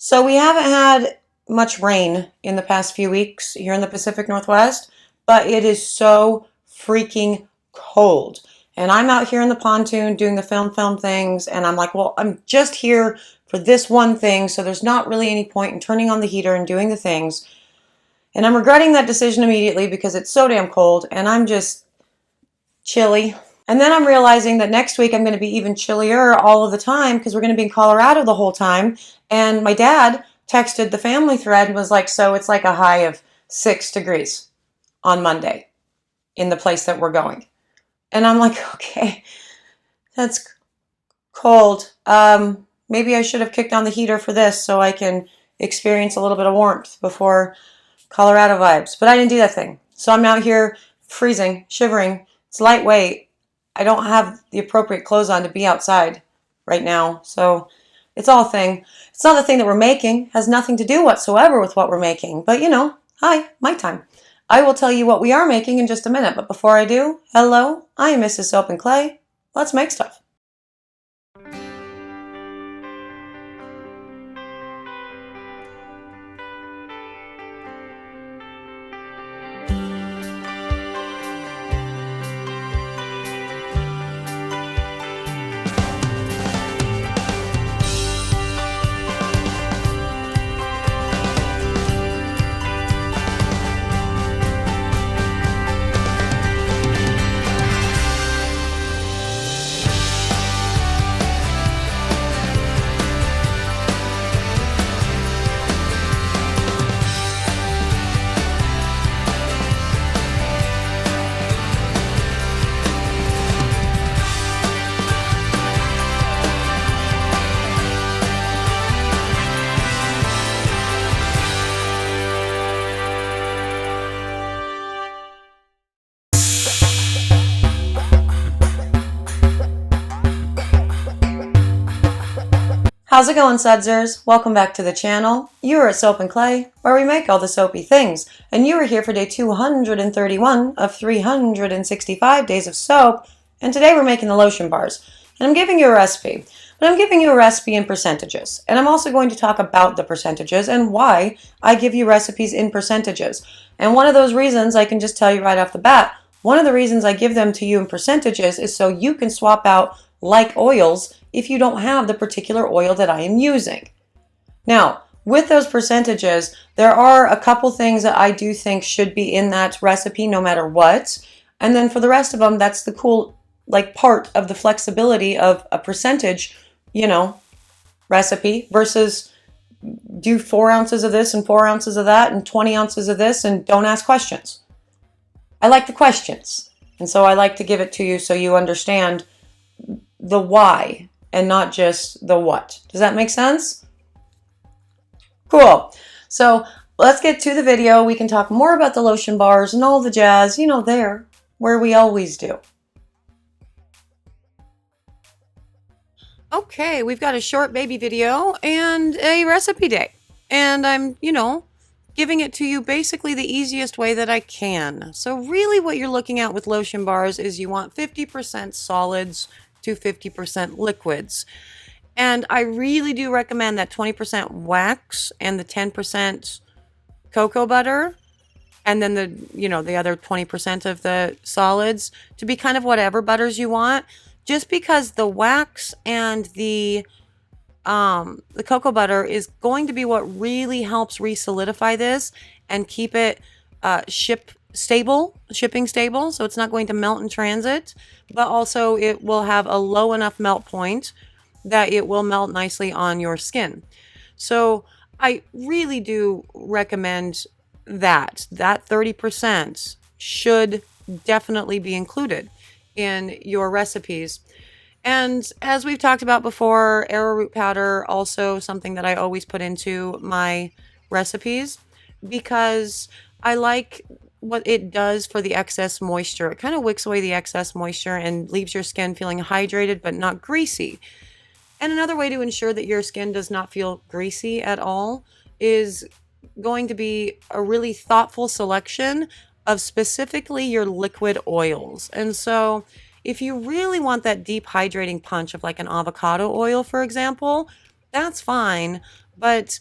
So we haven't had much rain in the past few weeks here in the Pacific Northwest, but it is so freaking cold. And I'm out here in the pontoon doing the film things, and I'm like, well, I'm just here for this one thing, so there's not really any point in turning on the heater and doing the things. And I'm regretting that decision immediately because it's so damn cold, and I'm just chilly. And then I'm realizing that next week I'm going to be even chillier all of the time because we're going to be in Colorado the whole time. And my dad texted the family thread and was like, so it's like a high of 6 degrees on Monday in the place that we're going. And I'm like, okay, that's cold. Maybe I should have kicked on the heater for this so I can experience a little bit of warmth before Colorado vibes. But I didn't do that thing. So I'm out here freezing, shivering. It's lightweight. I don't have the appropriate clothes on to be outside right now. So it's all a thing. It's not the thing that we're making. It has nothing to do whatsoever with what we're making. But hi, my time. I will tell you what we are making in just a minute. But before I do, hello, I am Mrs. Soap and Clay. Let's make stuff. How's it going, Sudsers? Welcome back to the channel. You are at Soap and Clay, where we make all the soapy things. And you are here for day 231 of 365 days of soap. And today we're making the lotion bars. And I'm giving you a recipe. But I'm giving you a recipe in percentages. And I'm also going to talk about the percentages and why I give you recipes in percentages. And one of those reasons, I can just tell you right off the bat, one of the reasons I give them to you in percentages is so you can swap out like oils if you don't have the particular oil that I am using. Now, with those percentages, there are a couple things that I do think should be in that recipe no matter what. And then for the rest of them, that's the cool part of the flexibility of a percentage, recipe versus do 4 ounces of this and 4 ounces of that and 20 ounces of this and don't ask questions. I like the questions. And so I like to give it to you so you understand the why and not just the what. Does that make sense? Cool. So let's get to the video. We can talk more about the lotion bars and all the jazz, there, where we always do. Okay, we've got a short baby video and a recipe day. And I'm, giving it to you basically the easiest way that I can. So really what you're looking at with lotion bars is you want 50% solids to 50% liquids. And I really do recommend that 20% wax and the 10% cocoa butter, and then the other 20% of the solids to be kind of whatever butters you want, just because the wax and the cocoa butter is going to be what really helps re-solidify this and keep it shipping stable, so it's not going to melt in transit, but also it will have a low enough melt point that it will melt nicely on your skin. So I really do recommend that 30% should definitely be included in your recipes. And as we've talked about before, arrowroot powder, also something that I always put into my recipes because I like what it does for the excess moisture. It kind of wicks away the excess moisture and leaves your skin feeling hydrated but not greasy. And another way to ensure that your skin does not feel greasy at all is going to be a really thoughtful selection of specifically your liquid oils. And so if you really want that deep hydrating punch of like an avocado oil, for example, that's fine. But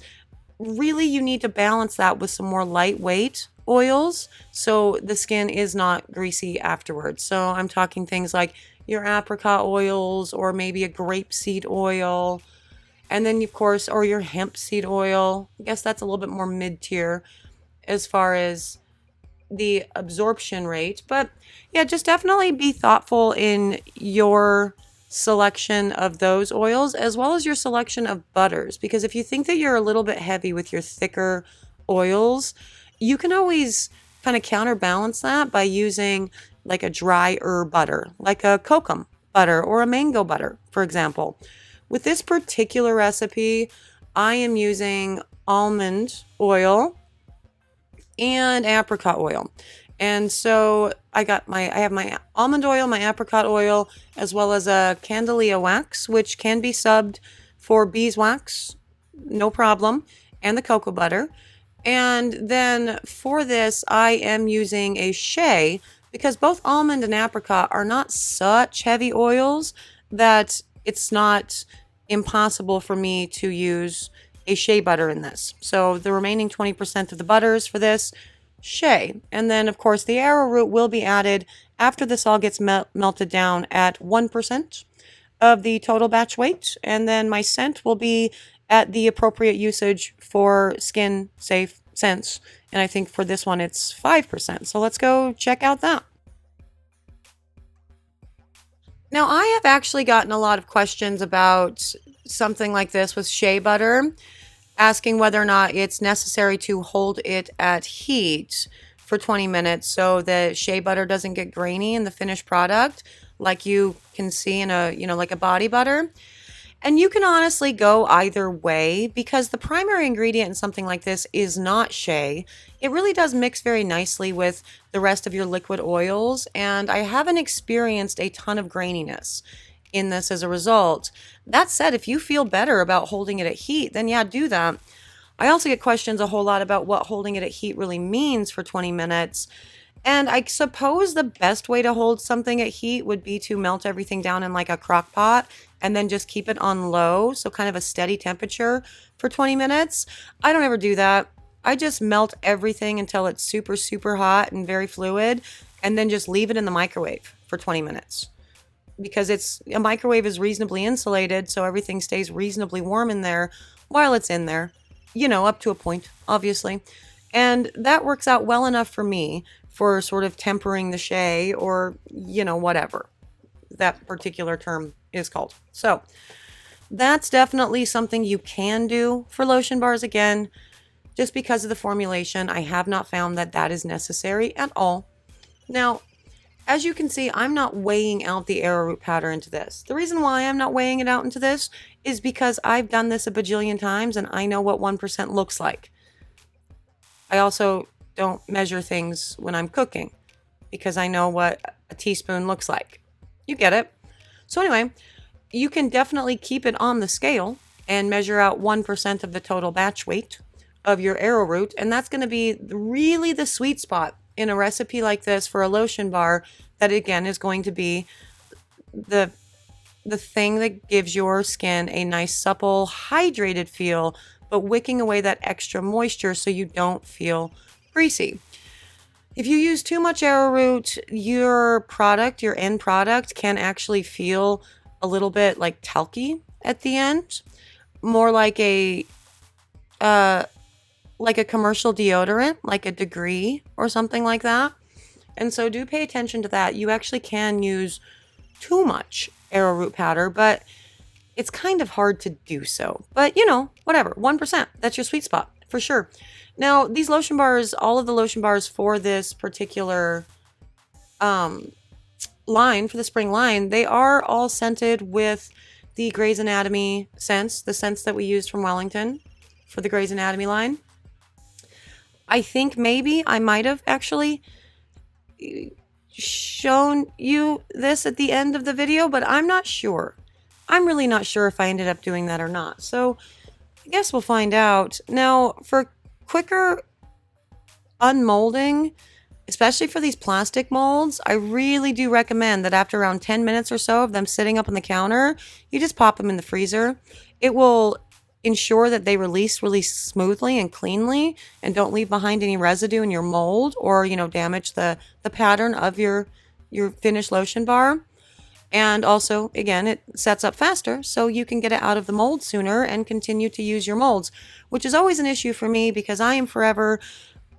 really you need to balance that with some more lightweight oils so the skin is not greasy afterwards. So I'm talking things like your apricot oils or maybe a grapeseed oil. And then, of course, or your hemp seed oil. I guess that's a little bit more mid-tier as far as the absorption rate. But yeah, just definitely be thoughtful in your selection of those oils as well as your selection of butters. Because if you think that you're a little bit heavy with your thicker oils, you can always kind of counterbalance that by using like a drier butter, like a kokum butter or a mango butter, for example. With this particular recipe, I am using almond oil and apricot oil. And so I have my almond oil, my apricot oil, as well as a candelia wax, which can be subbed for beeswax, no problem, and the cocoa butter. And then for this, I am using a shea because both almond and apricot are not such heavy oils that it's not impossible for me to use a shea butter in this. So the remaining 20% of the butters for this, shea. And then, of course, the arrowroot will be added after this all gets melted down at 1% of the total batch weight. And then my scent will be at the appropriate usage for skin safe scents. And I think for this one, it's 5%. So let's go check out that. Now, I have actually gotten a lot of questions about something like this with shea butter, asking whether or not it's necessary to hold it at heat for 20 minutes so the shea butter doesn't get grainy in the finished product, like you can see in a, like a body butter. And you can honestly go either way because the primary ingredient in something like this is not shea. It really does mix very nicely with the rest of your liquid oils, and I haven't experienced a ton of graininess in this as a result. That said, if you feel better about holding it at heat, then yeah, do that. I also get questions a whole lot about what holding it at heat really means for 20 minutes. And I suppose the best way to hold something at heat would be to melt everything down in like a crock pot and then just keep it on low, so kind of a steady temperature for 20 minutes. I don't ever do that. I just melt everything until it's super, super hot and very fluid, and then just leave it in the microwave for 20 minutes. Because a microwave is reasonably insulated, so everything stays reasonably warm in there while it's in there, up to a point, obviously. And that works out well enough for me for sort of tempering the shea or, whatever that particular term is called. So that's definitely something you can do for lotion bars. Again, just because of the formulation, I have not found that that is necessary at all. Now, as you can see, I'm not weighing out the arrowroot powder into this. The reason why I'm not weighing it out into this is because I've done this a bajillion times and I know what 1% looks like. I also don't measure things when I'm cooking because I know what a teaspoon looks like. You get it? So anyway, you can definitely keep it on the scale and measure out 1% of the total batch weight of your arrowroot, and that's going to be really the sweet spot in a recipe like this for a lotion bar that, again, is going to be the thing that gives your skin a nice, supple, hydrated feel, but wicking away that extra moisture so you don't feel greasy. If you use too much arrowroot, your end product, can actually feel a little bit like talky at the end, more like a commercial deodorant, like a Degree or something like that. And so do pay attention to that. You actually can use too much arrowroot powder, but it's kind of hard to do so. But, whatever, 1%, that's your sweet spot for sure. Now, these lotion bars, all of the lotion bars for this particular line, for the spring line, they are all scented with the Grey's Anatomy scents, the scents that we used from Wellington for the Grey's Anatomy line. I think maybe I might have actually shown you this at the end of the video, but I'm not sure. I'm really not sure if I ended up doing that or not. So I guess we'll find out. Now, for quicker unmolding, especially for these plastic molds, I really do recommend that after around 10 minutes or so of them sitting up on the counter, you just pop them in the freezer. It will ensure that they release really smoothly and cleanly and don't leave behind any residue in your mold or, damage the pattern of your finished lotion bar. And also, again, it sets up faster so you can get it out of the mold sooner and continue to use your molds, which is always an issue for me because I am forever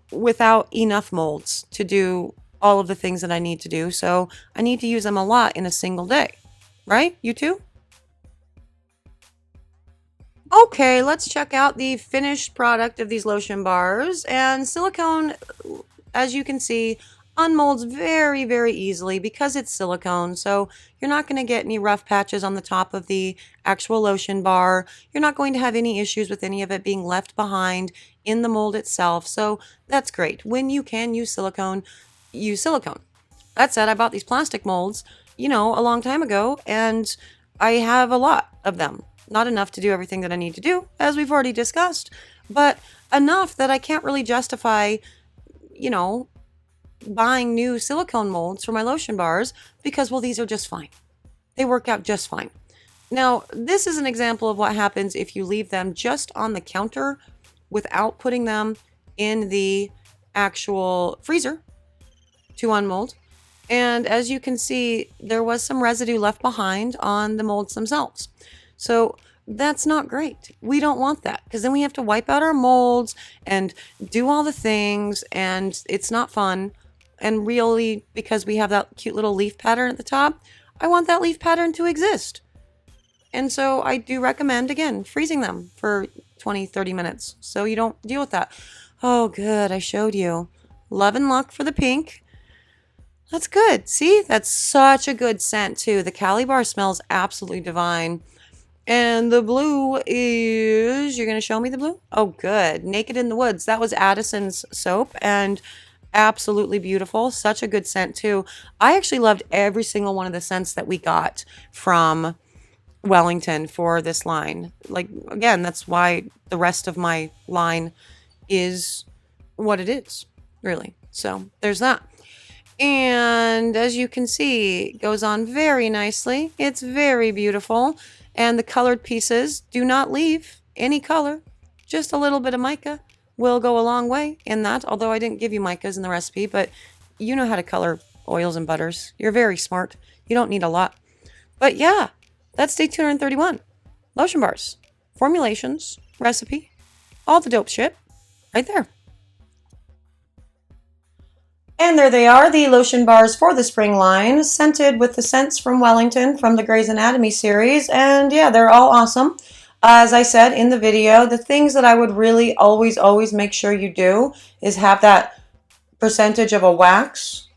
without enough molds to do all of the things that I need to do. So I need to use them a lot in a single day, right? You too? Okay, let's check out the finished product of these lotion bars. And silicone, as you can see, unmolds very, very easily because it's silicone. So you're not going to get any rough patches on the top of the actual lotion bar. You're not going to have any issues with any of it being left behind in the mold itself. So that's great. When you can use silicone, use silicone. That said, I bought these plastic molds, a long time ago, and I have a lot of them. Not enough to do everything that I need to do, as we've already discussed, but enough that I can't really justify, buying new silicone molds for my lotion bars because, well, these are just fine. They work out just fine. Now, this is an example of what happens if you leave them just on the counter without putting them in the actual freezer to unmold. And as you can see, there was some residue left behind on the molds themselves. So that's not great. We don't want that because then we have to wipe out our molds and do all the things, and it's not fun. And really, because we have that cute little leaf pattern at the top, I want that leaf pattern to exist. And so I do recommend, again, freezing them for 20-30 minutes so you don't deal with that. Oh, good. I showed you. Love and luck for the pink. That's good. See, that's such a good scent too. The Cali bar smells absolutely divine. And the blue is, you're going to show me the blue? Oh, good. Naked in the Woods. That was Addison's soap and absolutely beautiful. Such a good scent too. I actually loved every single one of the scents that we got from Wellington for this line. Like, again, that's why the rest of my line is what it is, really. So there's that. And as you can see, it goes on very nicely. It's very beautiful. And the colored pieces do not leave any color. Just a little bit of mica will go a long way in that. Although I didn't give you micas in the recipe, but you know how to color oils and butters. You're very smart. You don't need a lot. But yeah, that's day 231. Lotion bars, formulations, recipe, all the dope shit right there. And there they are, the lotion bars for the spring line, scented with the scents from Wellington from the Grey's Anatomy series. And yeah, they're all awesome. As I said in the video, the things that I would really always make sure you do is have that percentage of a wax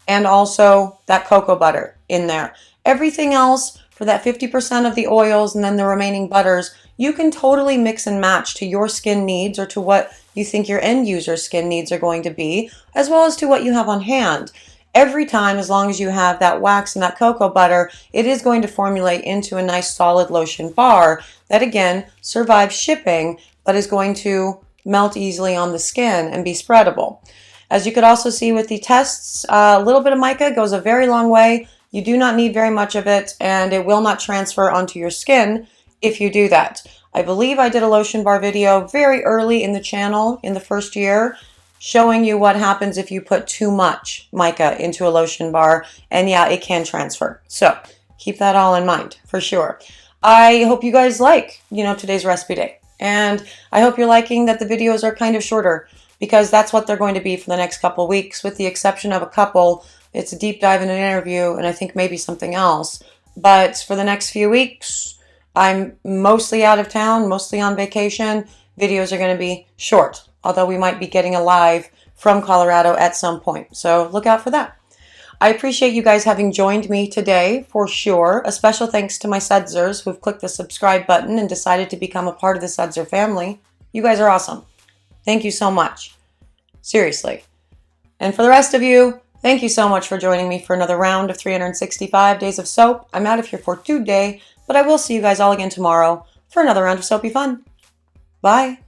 and also that cocoa butter in there. Everything else for that 50% of the oils and then the remaining butters, you can totally mix and match to your skin needs or to what you think your end user skin needs are going to be, as well as to what you have on hand. Every time, as long as you have that wax and that cocoa butter, it is going to formulate into a nice solid lotion bar that, again, survives shipping, but is going to melt easily on the skin and be spreadable. As you could also see with the tests, a little bit of mica goes a very long way. You do not need very much of it, and it will not transfer onto your skin if you do that. I believe I did a lotion bar video very early in the channel in the first year showing you what happens if you put too much mica into a lotion bar, and yeah, it can transfer. So keep that all in mind for sure. I hope you guys like, today's recipe day, and I hope you're liking that the videos are kind of shorter because that's what they're going to be for the next couple weeks, with the exception of a couple. It's a deep dive in an interview and I think maybe something else. But for the next few weeks, I'm mostly out of town, mostly on vacation. Videos are going to be short, although we might be getting a live from Colorado at some point. So look out for that. I appreciate you guys having joined me today for sure. A special thanks to my Sudzers who've clicked the subscribe button and decided to become a part of the Sudzer family. You guys are awesome. Thank you so much. Seriously. And for the rest of you, thank you so much for joining me for another round of 365 days of soap. I'm out of here for today, but I will see you guys all again tomorrow for another round of soapy fun. Bye.